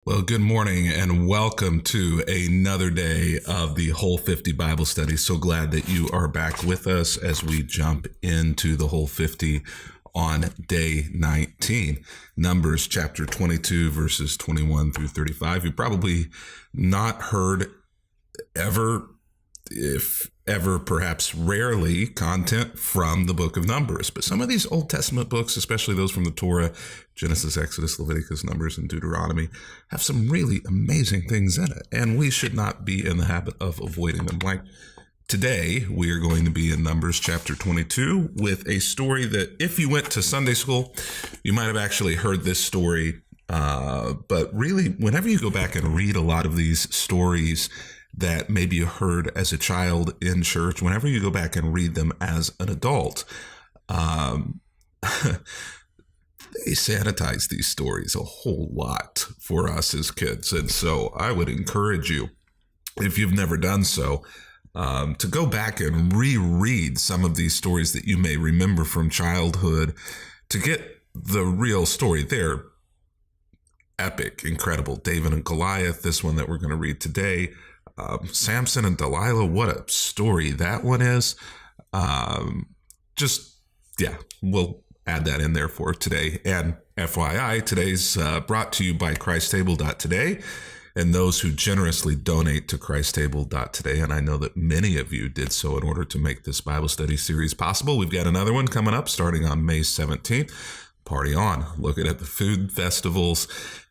Well, good morning and welcome to another day of the Whole50 Bible study. So glad that you are back with us as we jump into the Whole50 on day 19. Numbers chapter 22, verses 21 through 35. You probably not heard ever, if ever, perhaps rarely, content from the book of Numbers. But some of these Old Testament books, especially those from the Torah, Genesis, Exodus, Leviticus, Numbers, and Deuteronomy, have some really amazing things in it. And we should not be in the habit of avoiding them. Like today, we are going to be in Numbers chapter 22 with a story that if you went to Sunday school, you might have actually heard this story. But really, whenever you go back and read a lot of these stories that maybe you heard as a child in church, whenever you go back and read them as an adult, they sanitize these stories a whole lot for us as kids. And so I would encourage you, if you've never done so, to go back and reread some of these stories that you may remember from childhood to get the real story. They're epic, incredible. David and Goliath, this one that we're going to read today. Samson and Delilah, what a story that one is. We'll add that in there for today. And FYI, today's brought to you by ChristTable.today and those who generously donate to ChristTable.today. And I know that many of you did so in order to make this Bible study series possible. We've got another one coming up starting on May 17th. Party on. Looking at the food festivals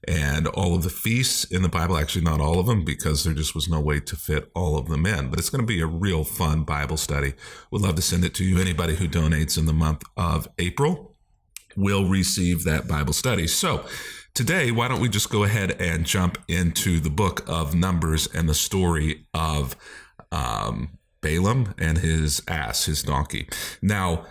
and all of the feasts in the Bible. Actually, not all of them, because there just was no way to fit all of them in. But it's going to be a real fun Bible study. We'd love to send it to you. Anybody who donates in the month of April will receive that Bible study. So today, why don't we just go ahead and jump into the book of Numbers and the story of Balaam and his ass, his donkey. Now,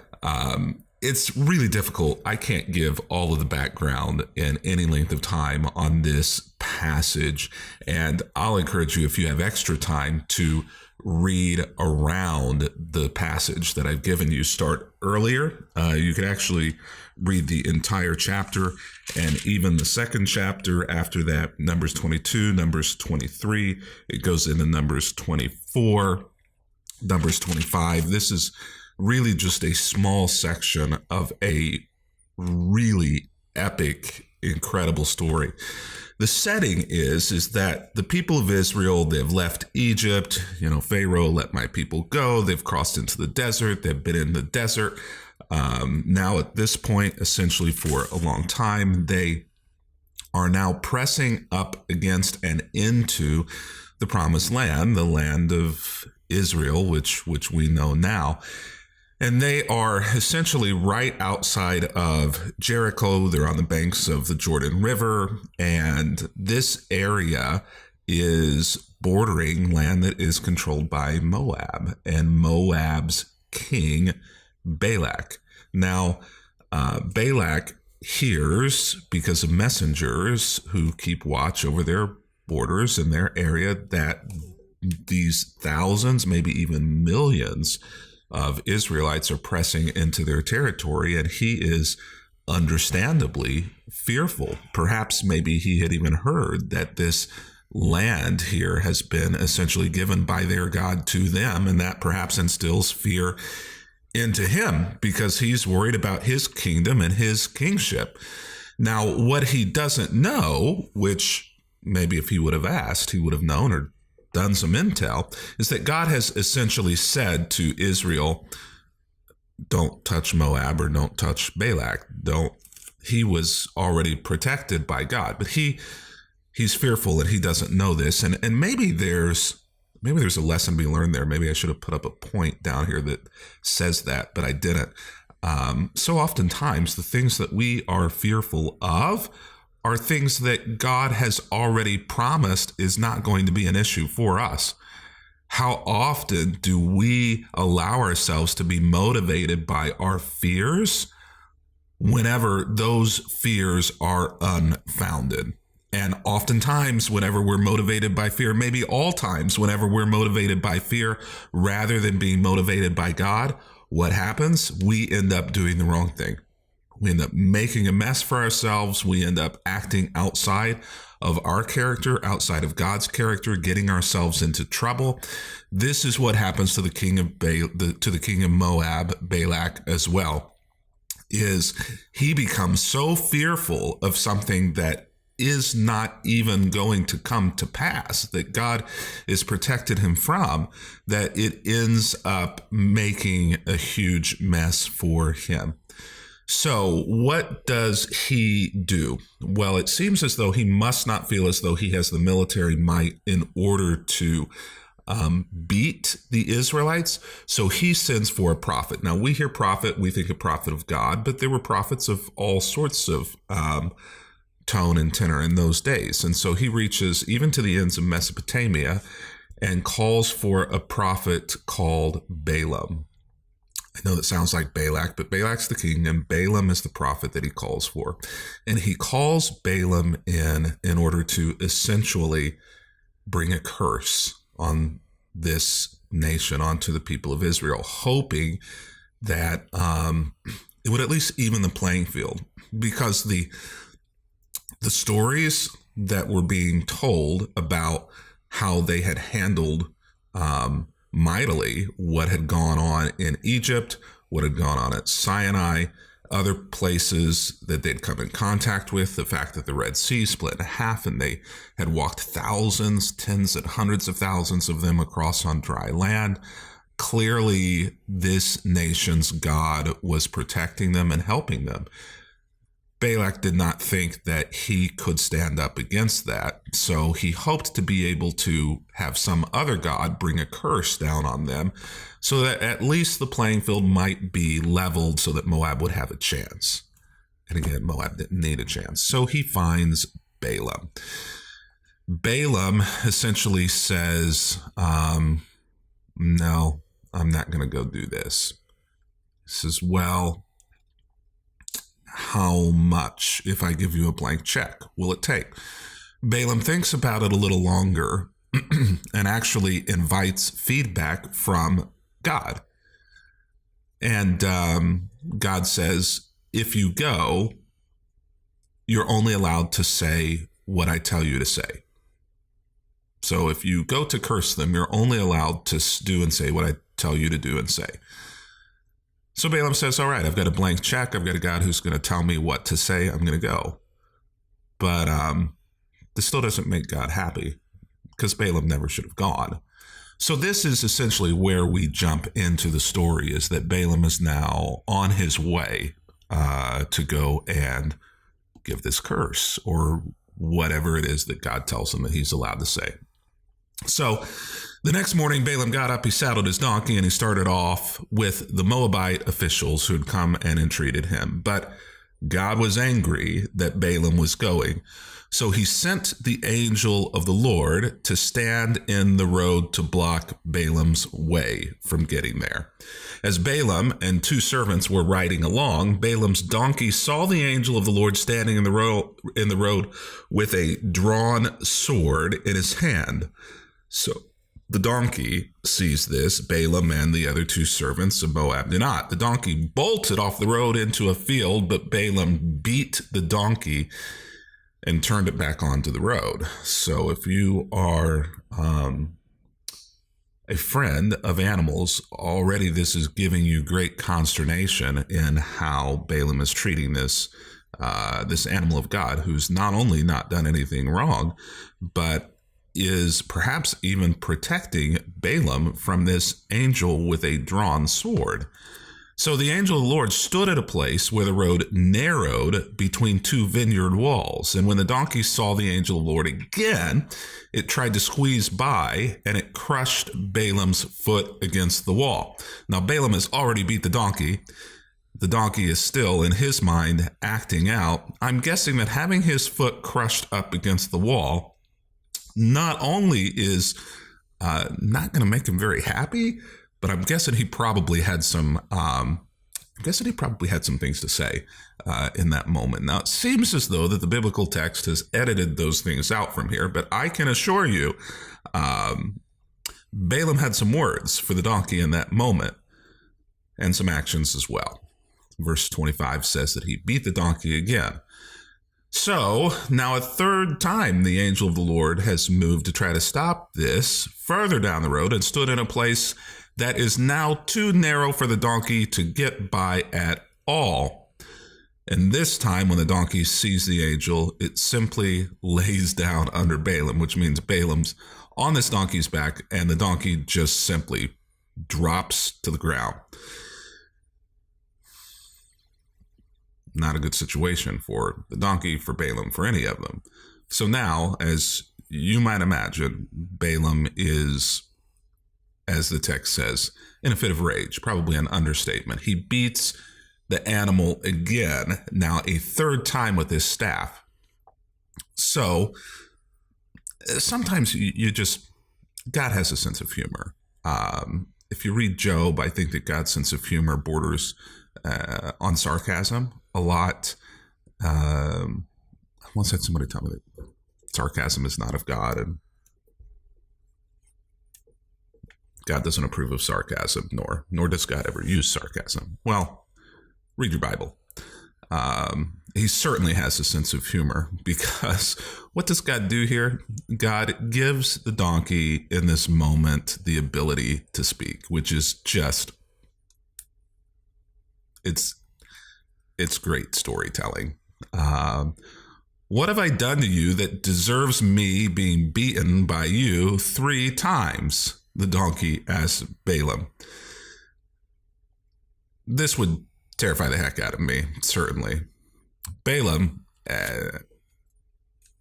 it's really difficult. I can't give all of the background in any length of time on this passage. And I'll encourage you, if you have extra time, to read around the passage that I've given you. Start earlier. You can actually read the entire chapter and even the second chapter after that. Numbers 22, Numbers 23. It goes into Numbers 24, Numbers 25. This is really just a small section of a really epic, incredible story. The setting is that the people of Israel, they've left Egypt. Pharaoh, let my people go. They've crossed into the desert. They've been in the desert. Now at this point, essentially for a long time, they are now pressing up against and into the promised land, the land of Israel, which we know now. And they are essentially right outside of Jericho. They're on the banks of the Jordan River. And this area is bordering land that is controlled by Moab and Moab's king, Balak. Now, Balak hears, because of messengers who keep watch over their borders in their area, that these thousands, maybe even millions of Israelites are pressing into their territory, and he is understandably fearful. Perhaps maybe he had even heard that this land here has been essentially given by their God to them, and that perhaps instills fear into him because he's worried about his kingdom and his kingship. Now, what he doesn't know, which maybe if he would have asked, he would have known or done some intel, is that God has essentially said to Israel, don't touch Moab or don't touch Balak. He was already protected by God, but he's fearful and he doesn't know this. And maybe there's a lesson to be learned there. Maybe I should have put up a point down here that says that, but I didn't. So oftentimes the things that we are fearful of are things that God has already promised is not going to be an issue for us. How often do we allow ourselves to be motivated by our fears whenever those fears are unfounded? And oftentimes, whenever we're motivated by fear, maybe all times, whenever we're motivated by fear rather than being motivated by God, what happens? We end up doing the wrong thing. We end up making a mess for ourselves. We end up acting outside of our character, outside of God's character, getting ourselves into trouble. This is what happens to the king of Moab, Balak, as well. Is he becomes so fearful of something that is not even going to come to pass, that God is protected him from, that it ends up making a huge mess for him. So what does he do? Well, it seems as though he must not feel as though he has the military might in order to beat the Israelites. So he sends for a prophet. Now, we hear prophet, we think a prophet of God, but there were prophets of all sorts of tone and tenor in those days. And so he reaches even to the ends of Mesopotamia and calls for a prophet called Balaam. I know that sounds like Balak, but Balak's the king and Balaam is the prophet that he calls for. And he calls Balaam in order to essentially bring a curse on this nation, onto the people of Israel, hoping that it would at least even the playing field, because the stories that were being told about how they had handled mightily what had gone on in Egypt, what had gone on at Sinai, other places that they'd come in contact with, the fact that the Red Sea split in half and they had walked thousands, tens and hundreds of thousands of them across on dry land. Clearly, this nation's God was protecting them and helping them. Balak did not think that he could stand up against that, so he hoped to be able to have some other god bring a curse down on them so that at least the playing field might be leveled so that Moab would have a chance. And again, Moab didn't need a chance. So he finds Balaam. Balaam essentially says, no, I'm not going to go do this. He says, well, how much, if I give you a blank check, will it take? Balaam thinks about it a little longer and actually invites feedback from God. And God says, if you go, you're only allowed to say what I tell you to say. So if you go to curse them, you're only allowed to do and say what I tell you to do and say. So Balaam says, all right, I've got a blank check. I've got a God who's going to tell me what to say. I'm going to go. But this still doesn't make God happy because Balaam never should have gone. So this is essentially where we jump into the story, is that Balaam is now on his way to go and give this curse or whatever it is that God tells him that he's allowed to say. So the next morning, Balaam got up, he saddled his donkey, and he started off with the Moabite officials who had come and entreated him. But God was angry that Balaam was going. So he sent the angel of the Lord to stand in the road to block Balaam's way from getting there. As Balaam and two servants were riding along, Balaam's donkey saw the angel of the Lord standing in the road with a drawn sword in his hand. So the donkey sees this. Balaam and the other two servants of Moab do not. The donkey bolted off the road into a field, but Balaam beat the donkey and turned it back onto the road. So if you are a friend of animals, already this is giving you great consternation in how Balaam is treating this animal of God, who's not only not done anything wrong, but is perhaps even protecting Balaam from this angel with a drawn sword. So the angel of the Lord stood at a place where the road narrowed between two vineyard walls. And when the donkey saw the angel of the Lord again, it tried to squeeze by and it crushed Balaam's foot against the wall. Now Balaam has already beat the donkey. The donkey is still, in his mind, acting out. I'm guessing that having his foot crushed up against the wall not only is not going to make him very happy, but I'm guessing he probably had some. Things to say in that moment. Now it seems as though that the biblical text has edited those things out from here, but I can assure you, Balaam had some words for the donkey in that moment, and some actions as well. Verse 25 says that he beat the donkey again. So now a third time the angel of the Lord has moved to try to stop this further down the road and stood in a place that is now too narrow for the donkey to get by at all. And this time, when the donkey sees the angel, it simply lays down under Balaam, which means Balaam's on this donkey's back, and the donkey just simply drops to the ground. Not a good situation for the donkey, for Balaam, for any of them. So now, as you might imagine, Balaam is, as the text says, in a fit of rage, probably an understatement. He beats the animal again, now a third time with his staff. So sometimes you just, God has a sense of humor. If you read Job, I think that God's sense of humor borders on sarcasm a lot. I once had somebody tell me that sarcasm is not of God, and God doesn't approve of sarcasm, nor does God ever use sarcasm. Well, read your Bible. He certainly has a sense of humor, because what does God do here? God gives the donkey in this moment the ability to speak, which is just, it's great storytelling. What have I done to you that deserves me being beaten by you 3 times? The donkey asked Balaam. This would terrify the heck out of me, certainly. Balaam,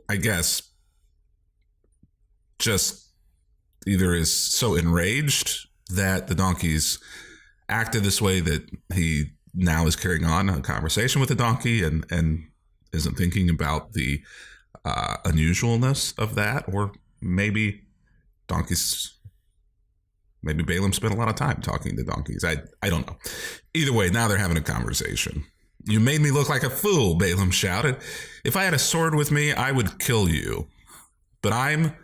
I guess, just either is so enraged that the donkey's acted this way that he now is carrying on a conversation with the donkey and isn't thinking about the unusualness of that, or maybe Balaam spent a lot of time talking to donkeys. I don't know. Either way, now they're having a conversation. You made me look like a fool, Balaam shouted. If I had a sword with me, I would kill you. But I'm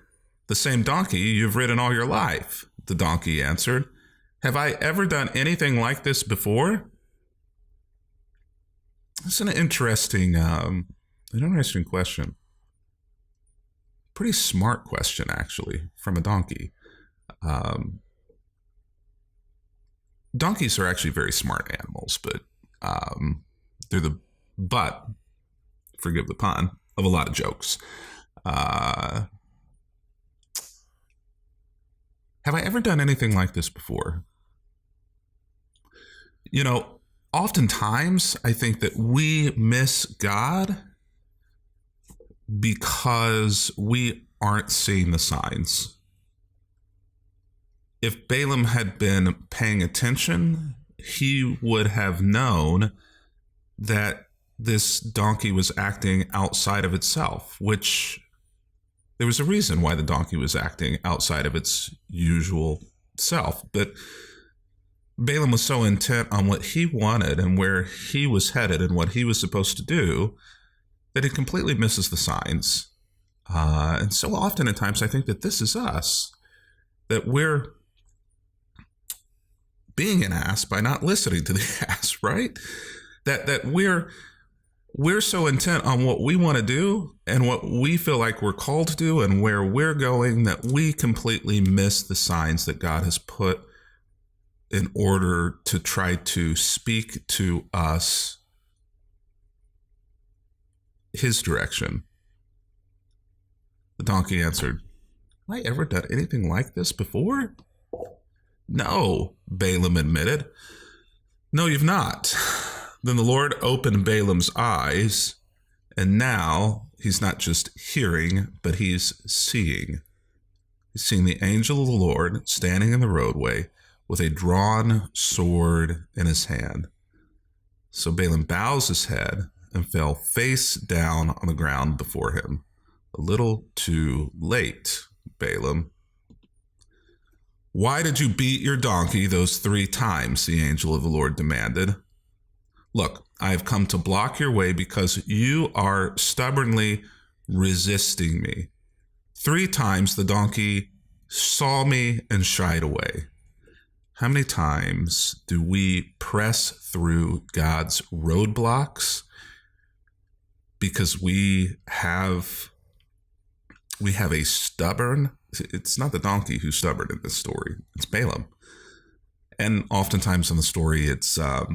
the same donkey you've ridden all your life, the donkey answered. Have I ever done anything like this before? It's an interesting question. Pretty smart question, actually, from a donkey. Donkeys are actually very smart animals, but they're the butt, forgive the pun, of a lot of jokes. Have I ever done anything like this before? You know, oftentimes I think that we miss God because we aren't seeing the signs. If Balaam had been paying attention, he would have known that this donkey was acting outside of itself, which there was a reason why the donkey was acting outside of its usual self. But Balaam was so intent on what he wanted and where he was headed and what he was supposed to do that he completely misses the signs. And so often at times I think that this is us, that we're being an ass by not listening to the ass, right? That we're so intent on what we want to do and what we feel like we're called to do and where we're going that we completely miss the signs that God has put in order to try to speak to us his direction. The donkey answered, have I ever done anything like this before? No, Balaam admitted. No, you've not. Then the Lord opened Balaam's eyes, and now he's not just hearing, but he's seeing. He's seeing the angel of the Lord standing in the roadway with a drawn sword in his hand. So Balaam bows his head and fell face down on the ground before him. A little too late, Balaam. Why did you beat your donkey those 3 times? The angel of the Lord demanded. Look, I have come to block your way because you are stubbornly resisting me. 3 times the donkey saw me and shied away. How many times do we press through God's roadblocks because we have a stubborn, it's not the donkey who's stubborn in this story, it's Balaam. And oftentimes in the story, it's us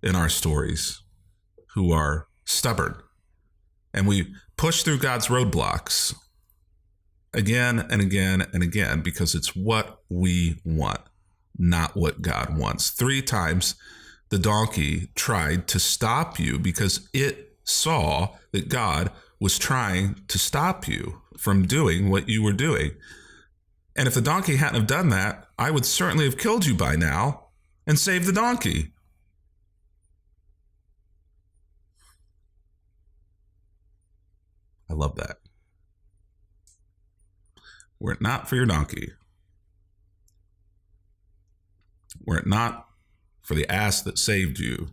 in our stories who are stubborn. And we push through God's roadblocks again and again and again because it's what we want, not what God wants. 3 times the donkey tried to stop you because it saw that God was trying to stop you from doing what you were doing. And if the donkey hadn't have done that, I would certainly have killed you by now and saved the donkey. I love that. Were it not for your donkey, were it not for the ass that saved you,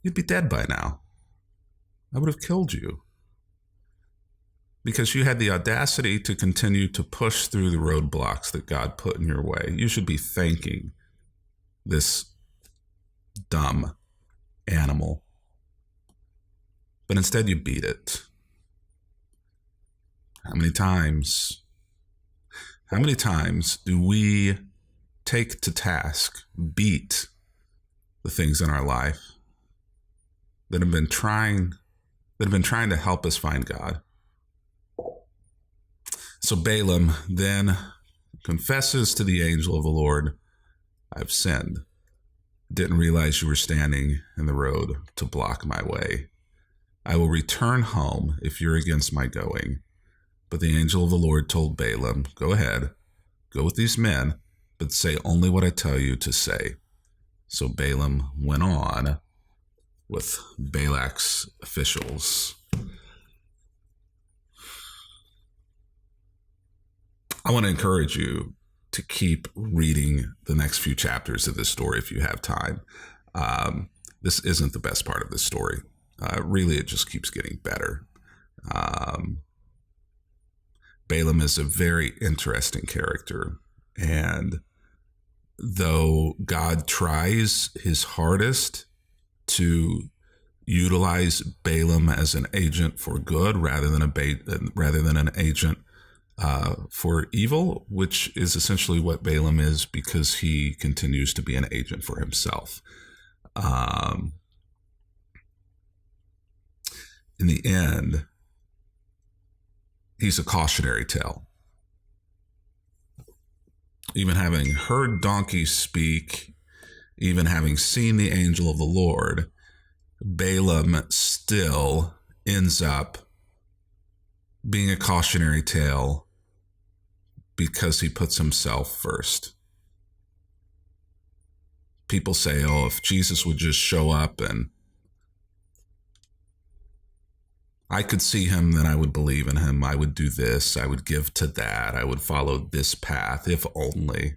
you'd be dead by now. I would have killed you because you had the audacity to continue to push through the roadblocks that God put in your way. You should be thanking this dumb animal. But instead you beat it. How many times do we take to task, beat the things in our life that have been trying to help us find God? So Balaam then confesses to the angel of the Lord, I've sinned. Didn't realize you were standing in the road to block my way. I will return home if you're against my going. But the angel of the Lord told Balaam, go ahead, go with these men, but say only what I tell you to say. So Balaam went on with Balak's officials. I want to encourage you to keep reading the next few chapters of this story if you have time. This isn't the best part of this story. Really, it just keeps getting better. Balaam is a very interesting character. And though God tries his hardest to utilize Balaam as an agent for good rather than an agent for evil, which is essentially what Balaam is because he continues to be an agent for himself. In the end, he's a cautionary tale. Even having heard donkeys speak, even having seen the angel of the Lord, Balaam still ends up being a cautionary tale because he puts himself first. People say, oh, if Jesus would just show up and I could see him, then I would believe in him. I would do this. I would give to that. I would follow this path, if only.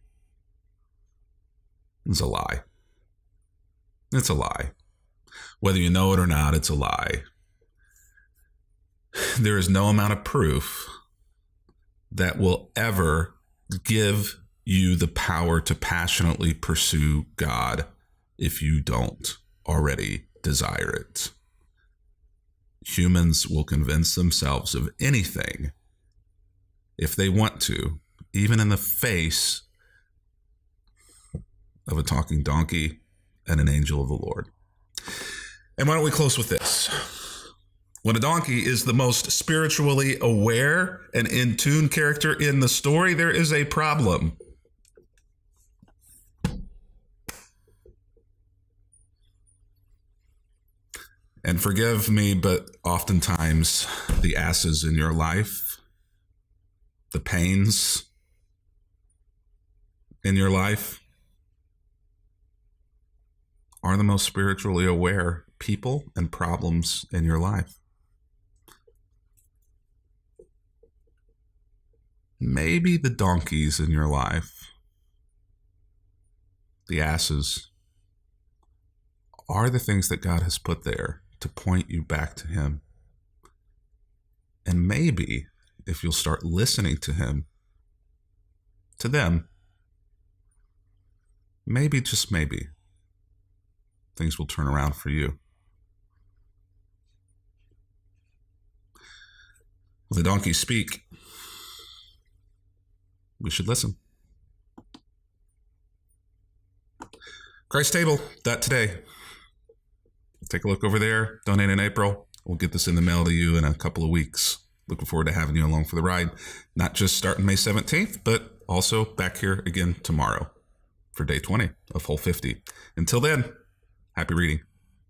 It's a lie. It's a lie. Whether you know it or not, it's a lie. There is no amount of proof that will ever give you the power to passionately pursue God if you don't already desire it. Humans will convince themselves of anything if they want to, even in the face of a talking donkey and an angel of the Lord. And why don't we close with this? When a donkey is the most spiritually aware and in tune character in the story, there is a problem. And forgive me, but oftentimes the asses in your life, the pains in your life, are the most spiritually aware people and problems in your life. Maybe the donkeys in your life, the asses, are the things that God has put there to point you back to him. And maybe if you'll start listening to him, to them, maybe, just maybe, things will turn around for you. When the donkeys speak, we should listen. ChristTable.today. Take a look over there. Donate in April. We'll get this in the mail to you in a couple of weeks. Looking forward to having you along for the ride. Not just starting May 17th, but also back here again tomorrow for day 20 of Whole50. Until then, happy reading.